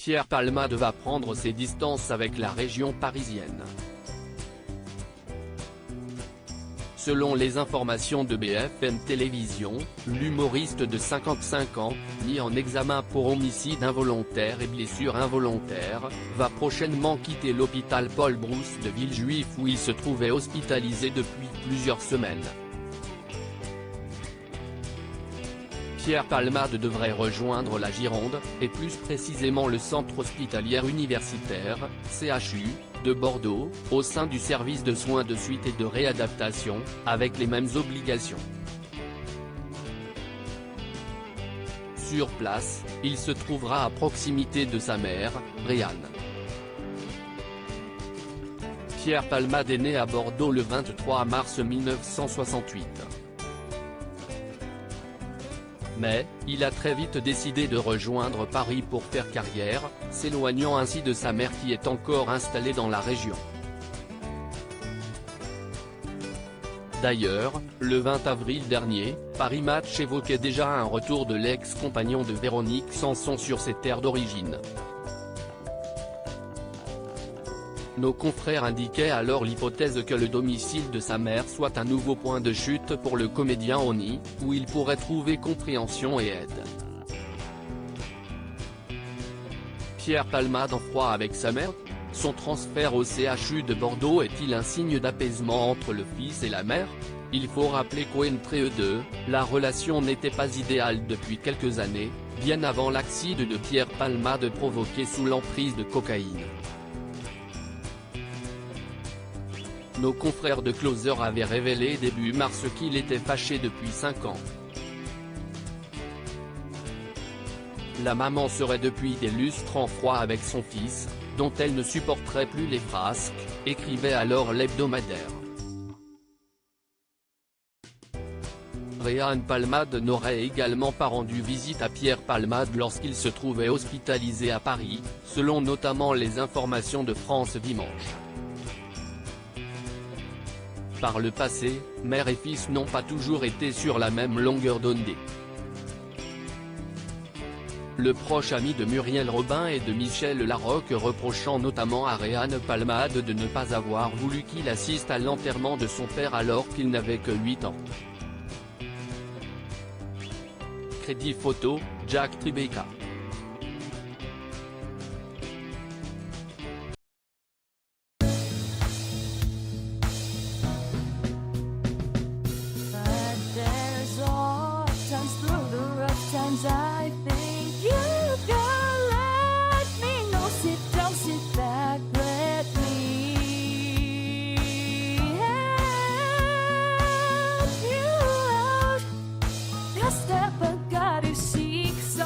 Pierre Palmade va prendre ses distances avec la région parisienne. Selon les informations de BFM Télévision, l'humoriste de 55 ans, mis en examen pour homicide involontaire et blessure involontaire, va prochainement quitter l'hôpital Paul Brousse de Villejuif où il se trouvait hospitalisé depuis plusieurs semaines. Pierre Palmade devrait rejoindre la Gironde, et plus précisément le centre hospitalier universitaire, CHU, de Bordeaux, au sein du service de soins de suite et de réadaptation, avec les mêmes obligations. Sur place, il se trouvera à proximité de sa mère, Réanne. Pierre Palmade est né à Bordeaux le 23 mars 1968. Mais, il a très vite décidé de rejoindre Paris pour faire carrière, s'éloignant ainsi de sa mère qui est encore installée dans la région. D'ailleurs, le 20 avril dernier, Paris Match évoquait déjà un retour de l'ex-compagnon de Véronique Sanson sur ses terres d'origine. Nos confrères indiquaient alors l'hypothèse que le domicile de sa mère soit un nouveau point de chute pour le comédien Oni, où il pourrait trouver compréhension et aide. Pierre Palmade en froid avec sa mère? Son transfert au CHU de Bordeaux est-il un signe d'apaisement entre le fils et la mère? Il faut rappeler qu'entre eux deux, la relation n'était pas idéale depuis quelques années, bien avant l'accident de Pierre Palmade provoqué sous l'emprise de cocaïne. Nos confrères de Closer avaient révélé début mars qu'il était fâché depuis 5 ans. La maman serait depuis des lustres en froid avec son fils, dont elle ne supporterait plus les frasques, écrivait alors l'hebdomadaire. Réanne Palmade n'aurait également pas rendu visite à Pierre Palmade lorsqu'il se trouvait hospitalisé à Paris, selon notamment les informations de France Dimanche. Par le passé, mère et fils n'ont pas toujours été sur la même longueur d'onde. Le proche ami de Muriel Robin et de Michel Larocque reprochant notamment à Réanne Palmade de ne pas avoir voulu qu'il assiste à l'enterrement de son père alors qu'il n'avait que 8 ans. Crédit photo, Jack Tribeca. I think you can let me know. Sit down, sit back, let me help you out. Just step back, got to seek. So I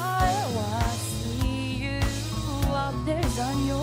see you out there on your